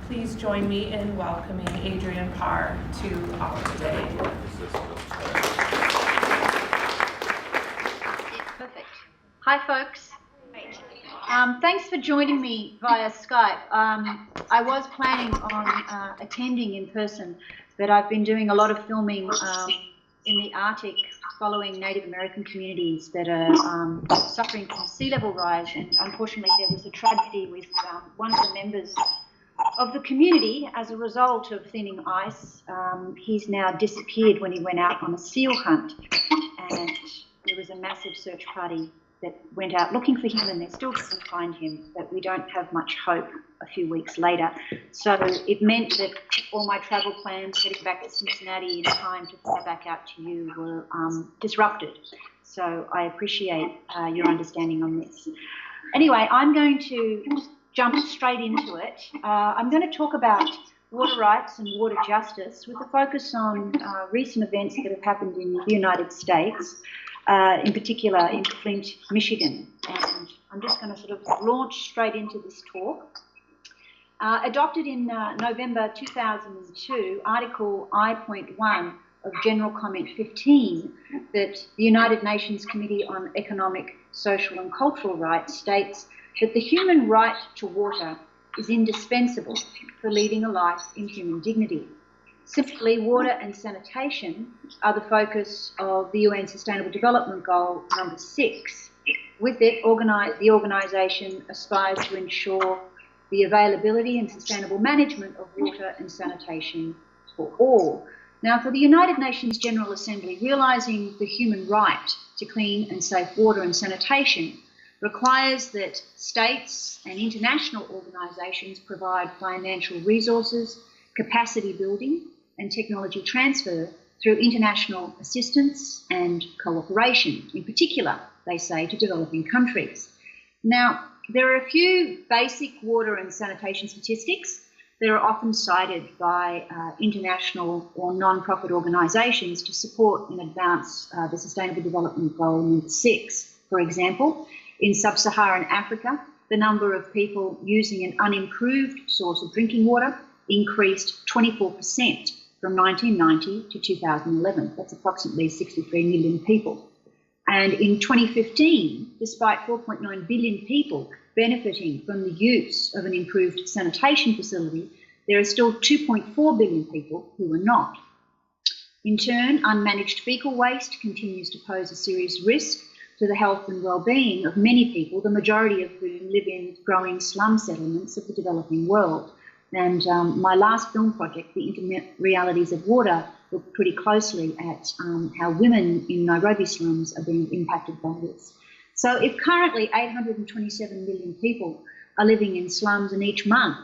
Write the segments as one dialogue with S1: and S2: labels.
S1: Please join me in welcoming Adrian Parr to our today.
S2: Perfect. Hi, folks. Thanks for joining me via Skype. I was planning on attending in person, but I've been doing a lot of filming in the Arctic following Native American communities that are suffering from sea level rise, and unfortunately there was a tragedy with one of the members of the community as a result of thinning ice. He's now disappeared when he went out on a seal hunt, and there was a massive search party that went out looking for him, and they still didn't find him, but we don't have much hope a few weeks later. So it meant that all my travel plans heading back to Cincinnati in time to fly back out to you were disrupted. So I appreciate your understanding on this. Anyway, I'm going to jump straight into it. I'm going to talk about water rights and water justice with a focus on recent events that have happened in the United States, in particular in Flint, Michigan. And I'm just going to sort of launch straight into this talk. Adopted in November 2002, Article I.1 of General Comment 15, that the United Nations Committee on Economic, Social and Cultural Rights states that the human right to water is indispensable for leading a life in human dignity. Simply, water and sanitation are the focus of the UN Sustainable Development Goal number 6. With it, the organisation aspires to ensure the availability and sustainable management of water and sanitation for all. Now, for the United Nations General Assembly, realising the human right to clean and safe water and sanitation requires that states and international organisations provide financial resources, capacity building and technology transfer through international assistance and cooperation, in particular, they say, to developing countries. Now, there are a few basic water and sanitation statistics that are often cited by international or non-profit organisations to support and advance the Sustainable Development Goal number 6. For example, in sub-Saharan Africa, the number of people using an unimproved source of drinking water increased 24% from 1990 to 2011. That's approximately 63 million people. And in 2015, despite 4.9 billion people benefiting from the use of an improved sanitation facility, there are still 2.4 billion people who are not. In turn, unmanaged fecal waste continues to pose a serious risk to the health and well-being of many people, the majority of whom live in growing slum settlements of the developing world. And my last film project, The Intimate Realities of Water, looked pretty closely at how women in Nairobi slums are being impacted by this. So if currently 827 million people are living in slums, and each month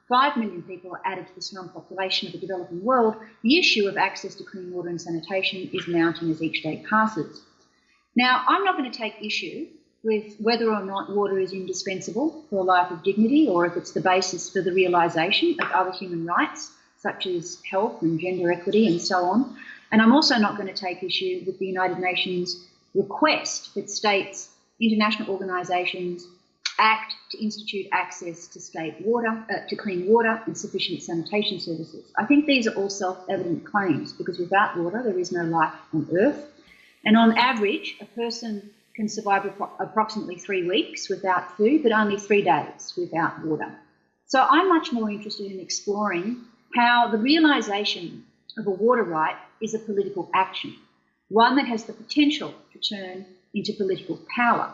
S2: 5 million people are added to the slum population of the developing world, the issue of access to clean water and sanitation is mounting as each day passes. Now, I'm not going to take issue with whether or not water is indispensable for a life of dignity, or if it's the basis for the realisation of other human rights, such as health and gender equity and so on. And I'm also not going to take issue with the United Nations request that states, international organisations act to institute access to to clean water and sufficient sanitation services. I think these are all self-evident claims, because without water there is no life on Earth. And on average, a person can survive approximately 3 weeks without food, but only 3 days without water. So I'm much more interested in exploring how the realisation of a water right is a political action, one that has the potential to turn into political power.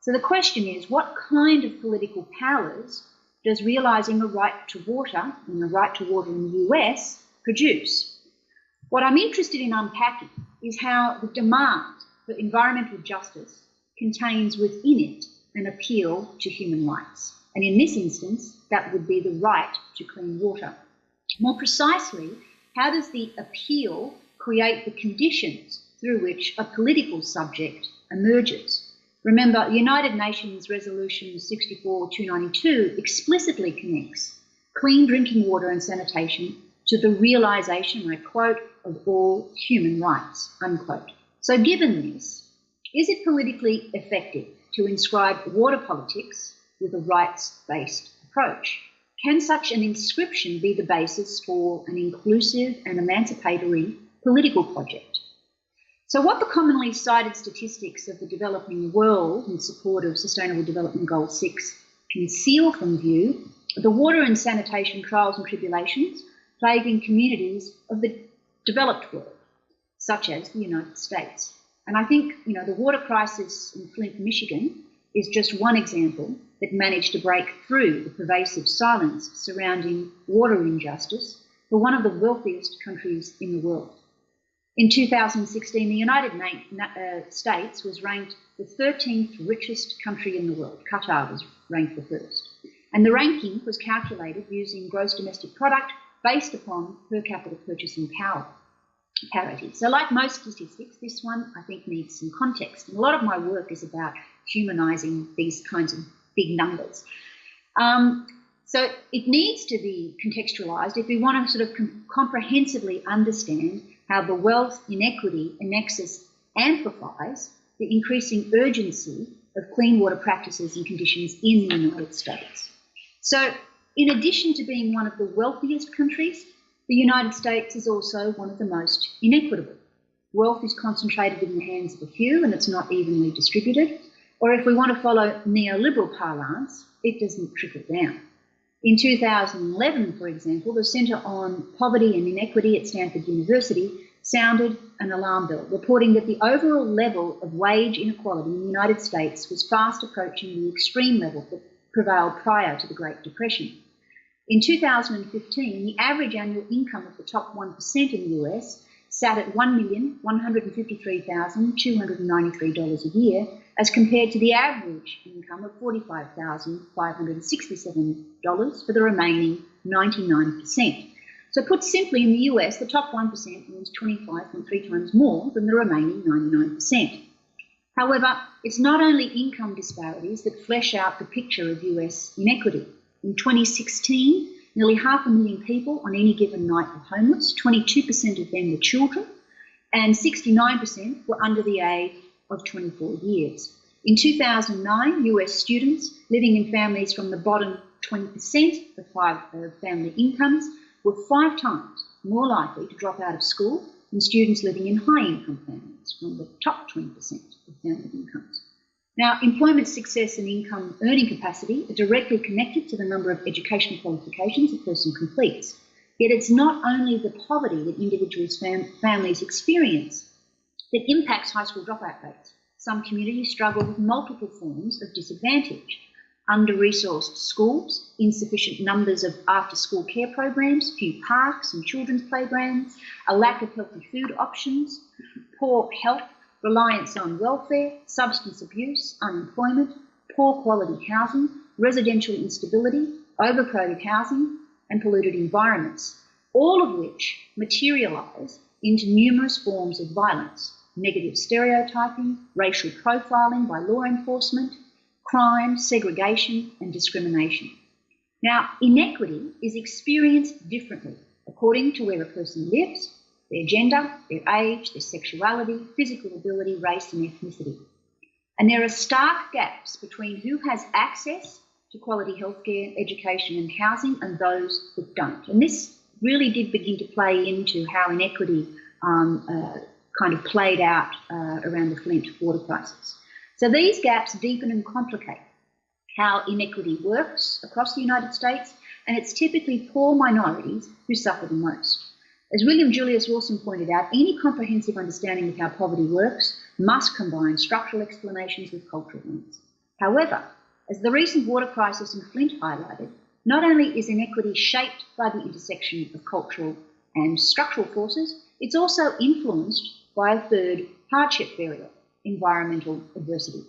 S2: So the question is, what kind of political powers does realising a right to water, and a right to water in the US, produce? What I'm interested in unpacking is how the demand for environmental justice contains within it an appeal to human rights. And in this instance, that would be the right to clean water. More precisely, how does the appeal create the conditions through which a political subject emerges? Remember, United Nations Resolution 64-292 explicitly connects clean drinking water and sanitation to the realisation, I quote, of all human rights, unquote. So given this, is it politically effective to inscribe water politics with a rights-based approach? Can such an inscription be the basis for an inclusive and emancipatory political project? So what the commonly cited statistics of the developing world in support of Sustainable Development Goal 6 conceal from view the water and sanitation trials and tribulations plaguing communities of the developed world, such as the United States. And I think, the water crisis in Flint, Michigan is just one example that managed to break through the pervasive silence surrounding water injustice for one of the wealthiest countries in the world. In 2016, the United States was ranked the 13th richest country in the world. Qatar was ranked the first. And the ranking was calculated using gross domestic product based upon per capita purchasing power parity. So like most statistics, this one I think needs some context. And a lot of my work is about humanising these kinds of big numbers. So it needs to be contextualised if we want to sort of comprehensively understand how the wealth inequity nexus amplifies the increasing urgency of clean water practices and conditions in the United States. So in addition to being one of the wealthiest countries, the United States is also one of the most inequitable. Wealth is concentrated in the hands of a few and it's not evenly distributed. Or if we want to follow neoliberal parlance, it doesn't trickle down. In 2011, for example, the Centre on Poverty and Inequity at Stanford University sounded an alarm bell, reporting that the overall level of wage inequality in the United States was fast approaching the extreme level that prevailed prior to the Great Depression. In 2015, the average annual income of the top 1% in the US sat at $1,153,293 a year, as compared to the average income of $45,567 for the remaining 99%. So put simply, in the US, the top 1% earns 25.3 times more than the remaining 99%. However, it's not only income disparities that flesh out the picture of US inequity. In 2016, nearly 500,000 people on any given night were homeless, 22% of them were children, and 69% were under the age of 24 years. In 2009, US students living in families from the bottom 20% of family incomes were 5 times more likely to drop out of school than students living in high-income families from the top 20% of family incomes. Now, employment success and income earning capacity are directly connected to the number of educational qualifications a person completes. Yet it's not only the poverty that individuals' families experience that impacts high school dropout rates. Some communities struggle with multiple forms of disadvantage: under-resourced schools, insufficient numbers of after-school care programs, few parks and children's playgrounds, a lack of healthy food options, poor health, reliance on welfare, substance abuse, unemployment, poor quality housing, residential instability, overcrowded housing, and polluted environments, all of which materialise into numerous forms of violence: negative stereotyping, racial profiling by law enforcement, crime, segregation, and discrimination. Now, inequity is experienced differently according to where a person lives, their gender, their age, their sexuality, physical ability, race, and ethnicity. And there are stark gaps between who has access to quality healthcare, education, and housing and those that don't. And this really did begin to play into how inequity kind of played out around the Flint water crisis. So these gaps deepen and complicate how inequity works across the United States, and it's typically poor minorities who suffer the most. As William Julius Wilson pointed out, any comprehensive understanding of how poverty works must combine structural explanations with cultural ones. However, as the recent water crisis in Flint highlighted, not only is inequity shaped by the intersection of cultural and structural forces, it's also influenced by a third hardship variable: environmental adversity.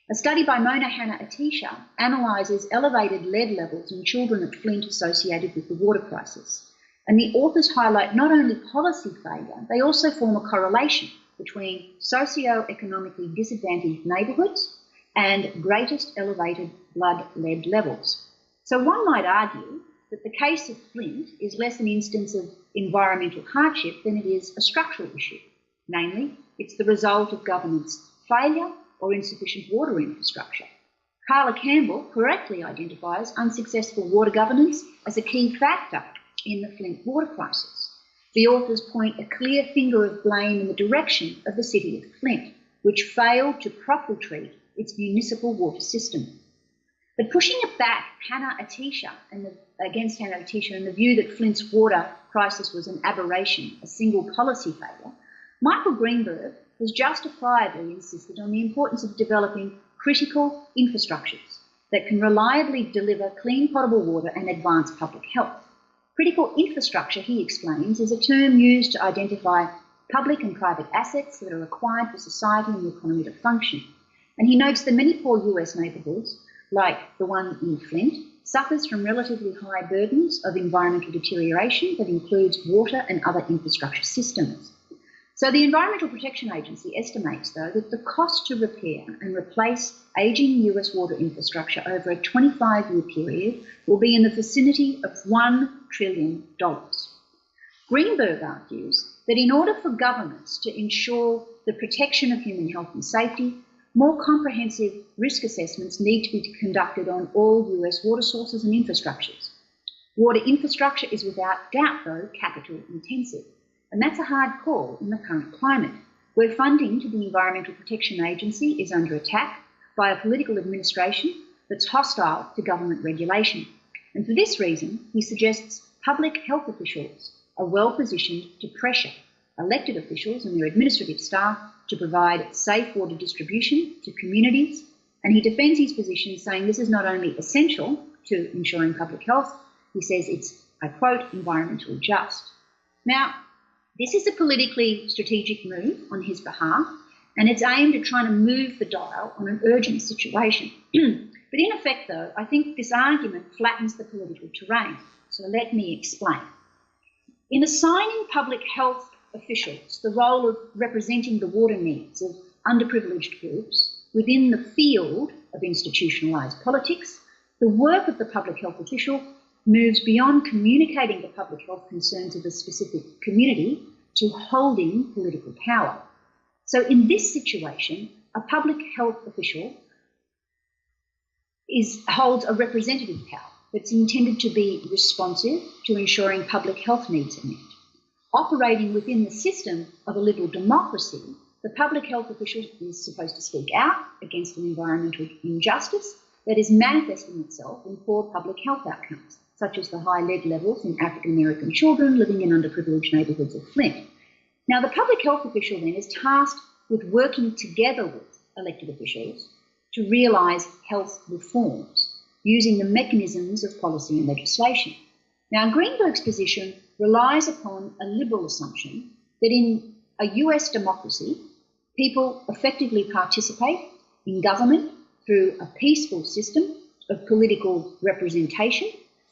S2: A study by Mona Hanna-Attisha analyses elevated lead levels in children at Flint associated with the water crisis. And the authors highlight not only policy failure, they also form a correlation between socio-economically disadvantaged neighbourhoods and greatest elevated blood lead levels. So one might argue that the case of Flint is less an instance of environmental hardship than it is a structural issue. Namely, it's the result of government's failure or insufficient water infrastructure. Carla Campbell correctly identifies unsuccessful water governance as a key factor in the Flint water crisis. The authors point a clear finger of blame in the direction of the city of Flint, which failed to properly treat its municipal water system. But pushing it back against Hannah Atisha and the view that Flint's water crisis was an aberration, a single policy failure, Michael Greenberg has justifiably insisted on the importance of developing critical infrastructures that can reliably deliver clean potable water and advance public health. Critical infrastructure, he explains, is a term used to identify public and private assets that are required for society and the economy to function. And he notes that many poor US neighbourhoods, like the one in Flint, suffers from relatively high burdens of environmental deterioration that includes water and other infrastructure systems. So the Environmental Protection Agency estimates, though, that the cost to repair and replace ageing US water infrastructure over a 25-year period will be in the vicinity of $1 trillion. Greenberg argues that in order for governments to ensure the protection of human health and safety, more comprehensive risk assessments need to be conducted on all US water sources and infrastructures. Water infrastructure is without doubt, though, capital intensive. And that's a hard call in the current climate, where funding to the Environmental Protection Agency is under attack by a political administration that's hostile to government regulation. And for this reason, he suggests public health officials are well positioned to pressure elected officials and their administrative staff to provide safe water distribution to communities. And he defends his position, saying this is not only essential to ensuring public health, he says it's, I quote, environmentally just. Now, this is a politically strategic move on his behalf, and it's aimed at trying to move the dial on an urgent situation. But in effect, though, I think this argument flattens the political terrain. So let me explain. In assigning public health officials the role of representing the water needs of underprivileged groups within the field of institutionalised politics, the work of the public health official moves beyond communicating the public health concerns of a specific community to holding political power. So in this situation, a public health official holds a representative power that's intended to be responsive to ensuring public health needs are met. Operating within the system of a liberal democracy, the public health official is supposed to speak out against an environmental injustice that is manifesting itself in poor public health outcomes, such as the high lead levels in African American children living in underprivileged neighbourhoods of Flint. Now, the public health official then is tasked with working together with elected officials to realise health reforms using the mechanisms of policy and legislation. Now, Greenberg's position relies upon a liberal assumption that in a US democracy, people effectively participate in government through a peaceful system of political representation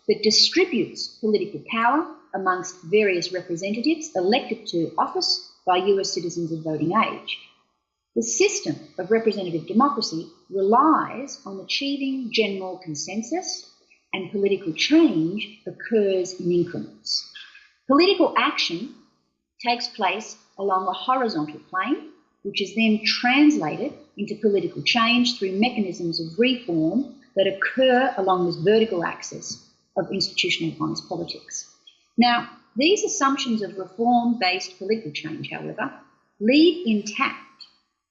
S2: that distributes political power amongst various representatives elected to office by US citizens of voting age. The system of representative democracy relies on achieving general consensus, and political change occurs in increments. Political action takes place along a horizontal plane, which is then translated into political change through mechanisms of reform that occur along this vertical axis of institutionalised politics. Now, these assumptions of reform-based political change, however, leave intact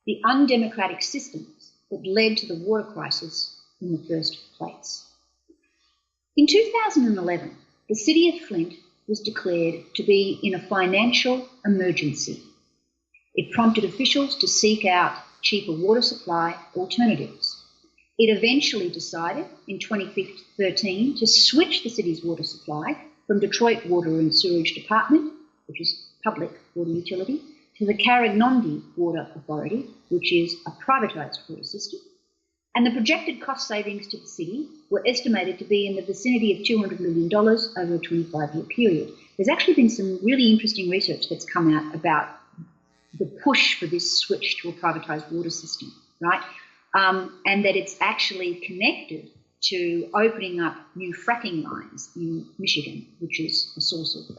S2: the undemocratic systems that led to the water crisis in the first place. In 2011, the city of Flint was declared to be in a financial emergency. It prompted officials to seek out cheaper water supply alternatives. It eventually decided in 2013 to switch the city's water supply from Detroit Water and Sewerage Department, which is public water utility, to the Carignondi Water Authority, which is a privatised water system. And the projected cost savings to the city were estimated to be in the vicinity of $200 million over a 25-year period. There's actually been some really interesting research that's come out about the push for this switch to a privatised water system, right? And that it's actually connected to opening up new fracking lines in Michigan, which is a source of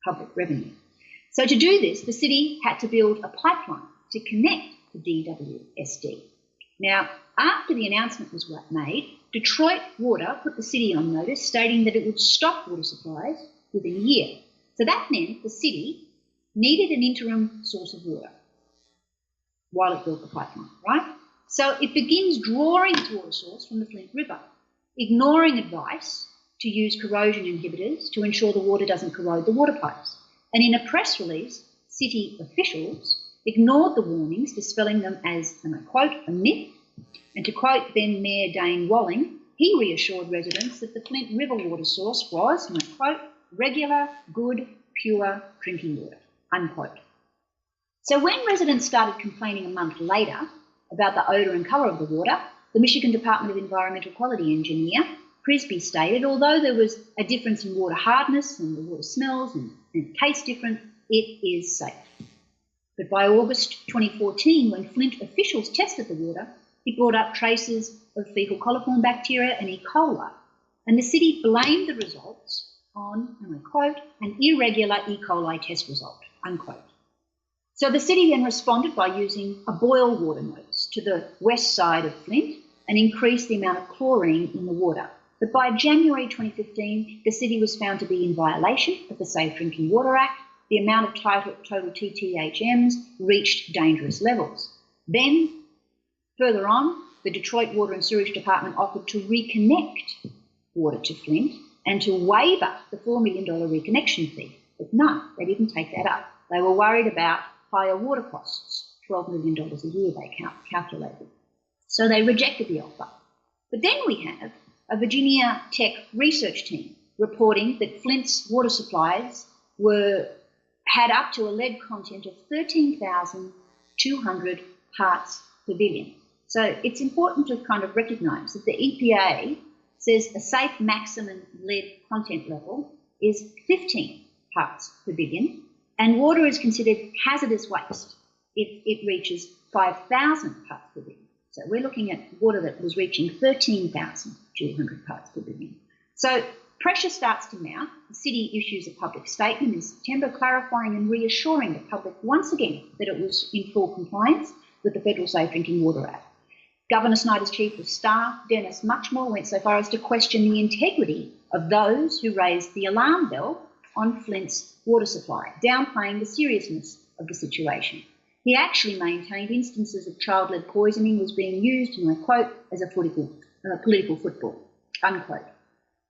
S2: public revenue. So to do this, the city had to build a pipeline to connect the DWSD. Now, after the announcement was made, Detroit Water put the city on notice, stating that it would stop water supplies within a year. So that meant the city needed an interim source of water while it built the pipeline, right? So it begins drawing its water source from the Flint River, ignoring advice to use corrosion inhibitors to ensure the water doesn't corrode the water pipes. And in a press release, city officials ignored the warnings, dispelling them as, and I quote, a myth. And to quote then Mayor Dane Walling, he reassured residents that the Flint River water source was, and I quote, regular, good, pure drinking water, unquote. So when residents started complaining a month later about the odour and colour of the water, the Michigan Department of Environmental Quality engineer, Prisby, stated although there was a difference in water hardness and the water smells and tastes different, it is safe. But by August 2014, when Flint officials tested the water, it brought up traces of fecal coliform bacteria and E. coli, and the city blamed the results on, and I quote, an irregular E. coli test result, unquote. So the city then responded by using a boil water notice to the west side of Flint and increased the amount of chlorine in the water. But by January 2015, the city was found to be in violation of the Safe Drinking Water Act. The amount of total TTHMs reached dangerous levels. Then, further on, the Detroit Water and Sewerage Department offered to reconnect water to Flint and to waiver the $4 million reconnection fee. But no, they didn't take that up. They were worried about higher water costs, $12 million a year they calculated. So they rejected the offer. But then we have a Virginia Tech research team reporting that Flint's water supplies had up to a lead content of 13,200 parts per billion. So it's important to kind of recognise that the EPA says a safe maximum lead content level is 15 parts per billion, and water is considered hazardous waste if it reaches 5,000 parts per billion. So we're looking at water that was reaching 13,200 parts per billion. So pressure starts to mount. The city issues a public statement in September clarifying and reassuring the public once again that it was in full compliance with the Federal Safe Drinking Water Act. Governor Snyder's Chief of Staff, Dennis Muchmore, went so far as to question the integrity of those who raised the alarm bell on Flint's water supply, downplaying the seriousness of the situation. He actually maintained instances of child lead poisoning was being used, and I quote, as a political football, unquote.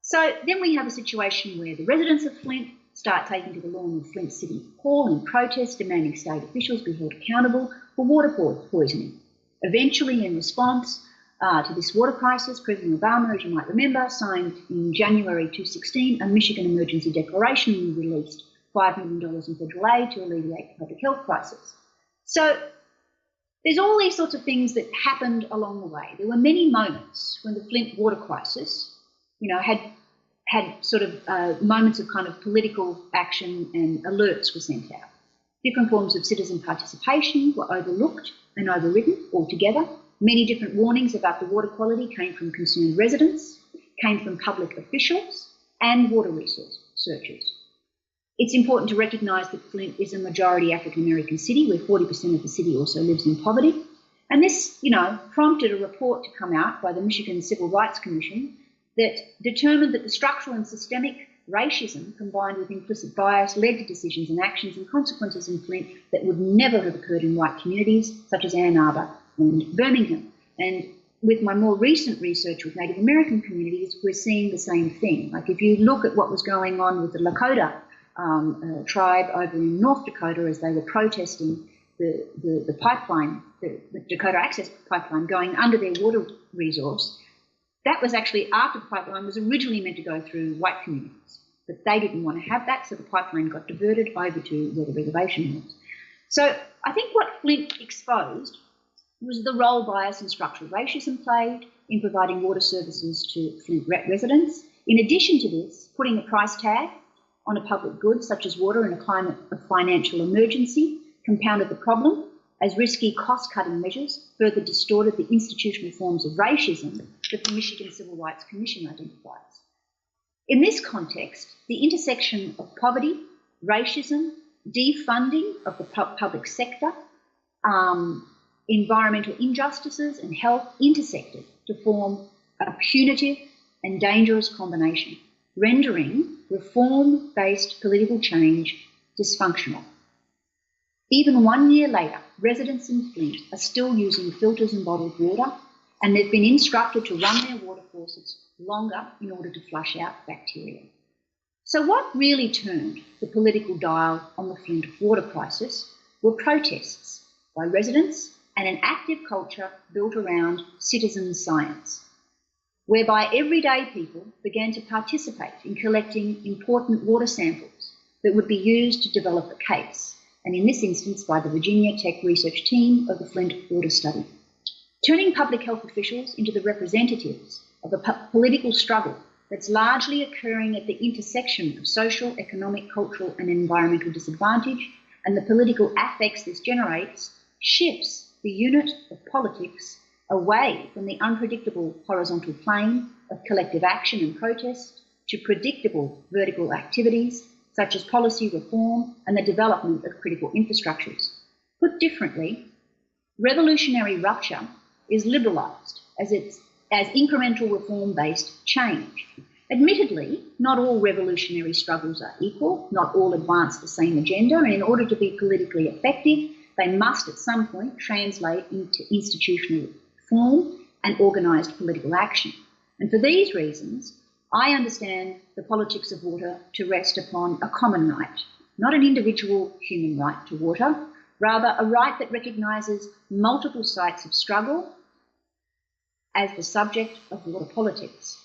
S2: So then we have a situation where the residents of Flint start taking to the lawn of Flint City Hall in protest, demanding state officials be held accountable for water poisoning. Eventually, in response to this water crisis, President Obama, as you might remember, signed in January 2016 a Michigan Emergency Declaration and released $5 million in federal aid to alleviate the public health crisis. So there's all these sorts of things that happened along the way. There were many moments when the Flint water crisis, had sort of moments of kind of political action, and alerts were sent out. Different forms of citizen participation were overlooked and overridden altogether. Many different warnings about the water quality came from concerned residents, came from public officials and water resource searchers. It's important to recognise that Flint is a majority African American city where 40% of the city also lives in poverty. And this, prompted a report to come out by the Michigan Civil Rights Commission that determined that the structural and systemic racism combined with implicit bias led to decisions and actions and consequences in Flint that would never have occurred in white communities such as Ann Arbor and Birmingham. And with my more recent research with Native American communities, we're seeing the same thing. Like if you look at what was going on with the Lakota tribe over in North Dakota as they were protesting the pipeline, the Dakota Access Pipeline going under their water resource, that was actually after the pipeline was originally meant to go through white communities. But they didn't want to have that, so the pipeline got diverted over to where the reservation was. So I think what Flint exposed was the role bias and structural racism played in providing water services to Flint residents. In addition to this, putting a price tag on a public good such as water in a climate of financial emergency compounded the problem, as risky cost-cutting measures further distorted the institutional forms of racism that the Michigan Civil Rights Commission identifies. In this context, the intersection of poverty, racism, defunding of the public sector, environmental injustices and health intersected to form a punitive and dangerous combination, rendering reform-based political change dysfunctional. Even 1 year later, residents in Flint are still using filters and bottled water, and they've been instructed to run their water faucets longer in order to flush out bacteria. So what really turned the political dial on the Flint water crisis were protests by residents and an active culture built around citizen science, whereby everyday people began to participate in collecting important water samples that would be used to develop a case, and in this instance by the Virginia Tech research team of the Flint Water Study. Turning public health officials into the representatives of a political struggle that's largely occurring at the intersection of social, economic, cultural and environmental disadvantage, and the political affects this generates, shifts the unit of politics away from the unpredictable horizontal plane of collective action and protest to predictable vertical activities such as policy reform and the development of critical infrastructures. Put differently, revolutionary rupture is liberalised as incremental reform-based change. Admittedly, not all revolutionary struggles are equal, not all advance the same agenda, and in order to be politically effective, they must at some point translate into institutional reform and organised political action. And for these reasons, I understand the politics of water to rest upon a common right, not an individual human right to water, rather a right that recognises multiple sites of struggle as the subject of water politics.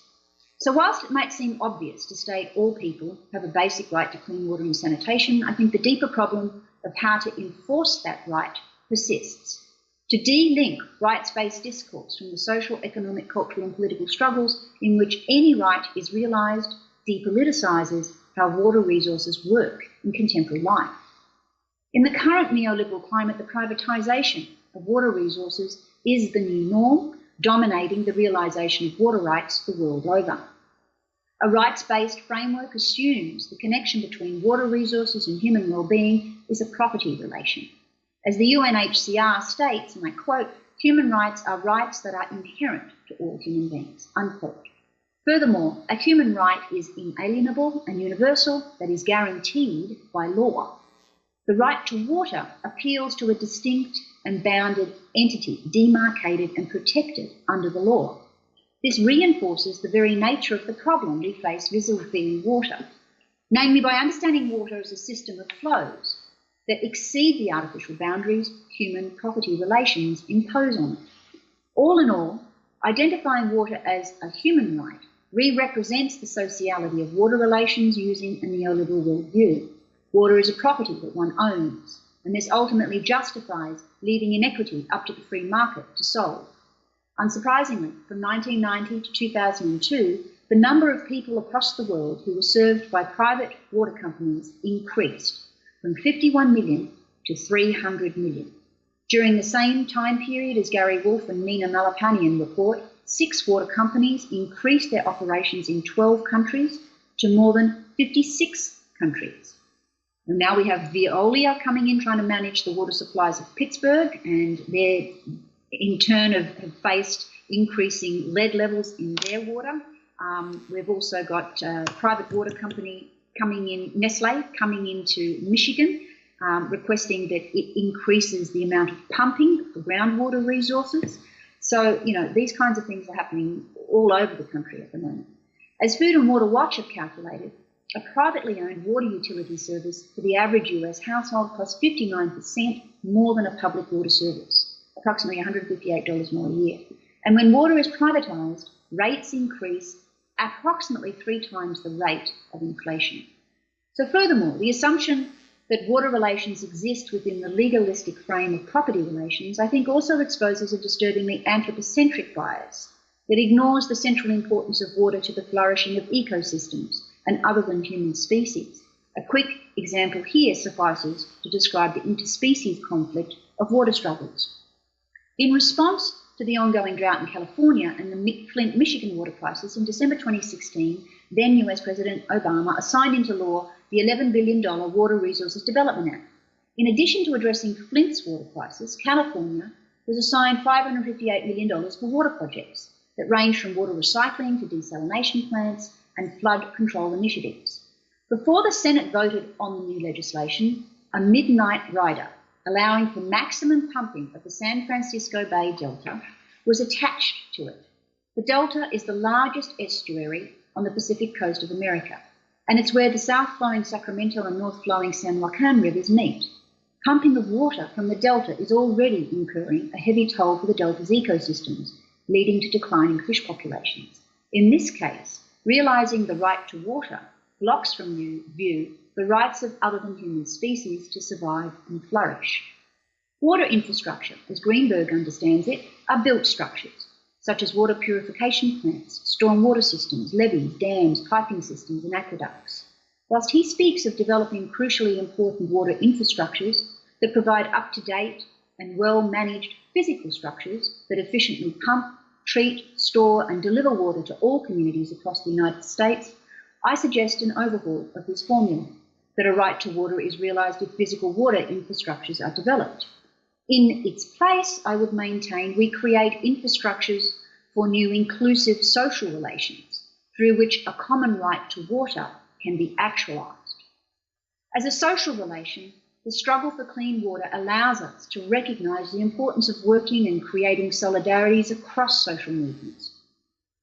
S2: So whilst it might seem obvious to state all people have a basic right to clean water and sanitation, I think the deeper problem of how to enforce that right persists. To de-link rights-based discourse from the social, economic, cultural and political struggles in which any right is realised depoliticises how water resources work in contemporary life. In the current neoliberal climate, the privatisation of water resources is the new norm, dominating the realisation of water rights the world over. A rights-based framework assumes the connection between water resources and human well-being is a property relation. As the UNHCR states, and I quote, "Human rights are rights that are inherent to all human beings," unquote. Furthermore, a human right is inalienable and universal, that is guaranteed by law. The right to water appeals to a distinct and bounded entity, demarcated and protected under the law. This reinforces the very nature of the problem we face vis-a-vis water, namely by understanding water as a system of flows that exceed the artificial boundaries human property relations impose on it. All in all, identifying water as a human right re-represents the sociality of water relations using a neoliberal worldview. Water is a property that one owns, and this ultimately justifies leaving inequity up to the free market to solve. Unsurprisingly, from 1990 to 2002, the number of people across the world who were served by private water companies increased from 51 million to 300 million. During the same time period as Gary Wolfe and Nina Malapanian report, 6 water companies increased their operations in 12 countries to more than 56 countries. And now we have Veolia coming in trying to manage the water supplies of Pittsburgh, and they in turn have faced increasing lead levels in their water. We've also got a private water company coming in, Nestle, coming into Michigan, requesting that it increases the amount of pumping for groundwater resources. So, these kinds of things are happening all over the country at the moment. As Food and Water Watch have calculated, a privately owned water utility service for the average US household costs 59% more than a public water service, approximately $158 more a year. And when water is privatised, rates increase approximately 3 times the rate of inflation. So furthermore, the assumption that water relations exist within the legalistic frame of property relations, I think also exposes a disturbingly anthropocentric bias that ignores the central importance of water to the flourishing of ecosystems and other than human species. A quick example here suffices to describe the interspecies conflict of water struggles. In response to the ongoing drought in California and the Flint, Michigan water crisis, in December 2016, then US President Obama signed into law the $11 billion Water Resources Development Act. In addition to addressing Flint's water crisis, California was assigned $558 million for water projects that range from water recycling to desalination plants and flood control initiatives. Before the Senate voted on the new legislation, a midnight rider allowing for maximum pumping of the San Francisco Bay Delta was attached to it. The Delta is the largest estuary on the Pacific coast of America, and it's where the south-flowing Sacramento and north-flowing San Joaquin rivers meet. Pumping of water from the Delta is already incurring a heavy toll for the Delta's ecosystems, leading to declining fish populations. In this case, realising the right to water blocks from view the rights of other than human species to survive and flourish. Water infrastructure, as Greenberg understands it, are built structures, such as water purification plants, stormwater systems, levees, dams, piping systems, and aqueducts. Whilst he speaks of developing crucially important water infrastructures that provide up-to-date and well-managed physical structures that efficiently pump, treat, store, and deliver water to all communities across the United States, I suggest an overhaul of this formula, that a right to water is realised if physical water infrastructures are developed. In its place, I would maintain we create infrastructures for new inclusive social relations through which a common right to water can be actualised. As a social relation, the struggle for clean water allows us to recognise the importance of working and creating solidarities across social movements.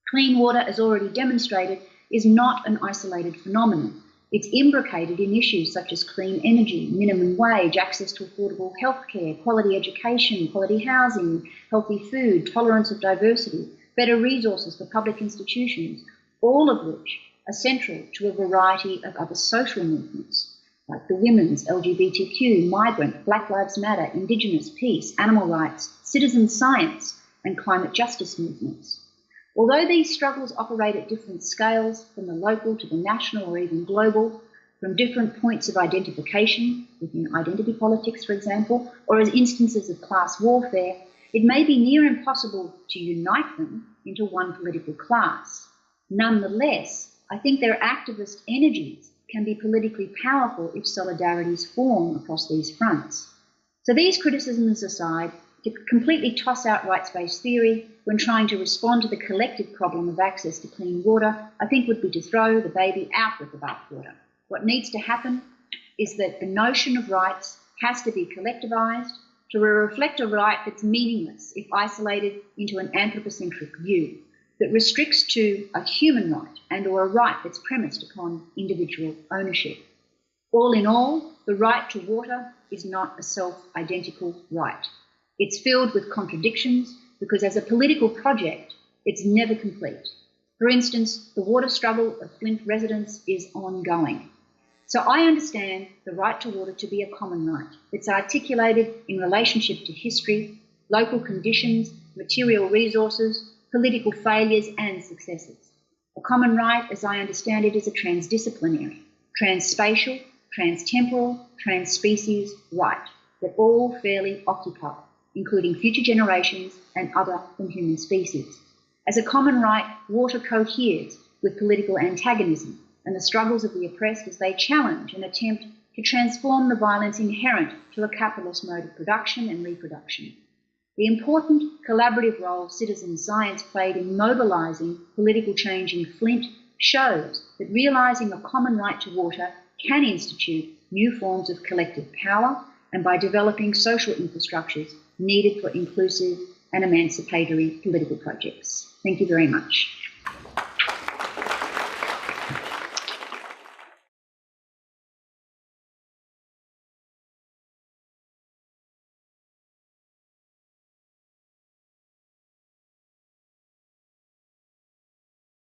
S2: Clean water, as already demonstrated, is not an isolated phenomenon. It's imbricated in issues such as clean energy, minimum wage, access to affordable healthcare, quality education, quality housing, healthy food, tolerance of diversity, better resources for public institutions, all of which are central to a variety of other social movements, like the women's, LGBTQ, migrant, Black Lives Matter, Indigenous, peace, animal rights, citizen science, and climate justice movements. Although these struggles operate at different scales, from the local to the national or even global, from different points of identification, within identity politics, for example, or as instances of class warfare, it may be near impossible to unite them into one political class. Nonetheless, I think their activist energies can be politically powerful if solidarities form across these fronts. So these criticisms aside, to completely toss out rights-based theory when trying to respond to the collective problem of access to clean water, I think would be to throw the baby out with the bathwater. What needs to happen is that the notion of rights has to be collectivised to reflect a right that's meaningless if isolated into an anthropocentric view, that restricts to a human right and or a right that's premised upon individual ownership. All in all, the right to water is not a self-identical right. It's filled with contradictions because as a political project, it's never complete. For instance, the water struggle of Flint residents is ongoing. So I understand the right to water to be a common right. It's articulated in relationship to history, local conditions, material resources, political failures and successes. A common right, as I understand it, is a transdisciplinary, transspatial, transtemporal, transspecies right that all fairly occupy, including future generations and other than human species. As a common right, water coheres with political antagonism and the struggles of the oppressed as they challenge and attempt to transform the violence inherent to a capitalist mode of production and reproduction. The important collaborative role citizen science played in mobilising political change in Flint shows that realising a common right to water can institute new forms of collective power, and by developing social infrastructures needed for inclusive and emancipatory political projects. Thank you very much.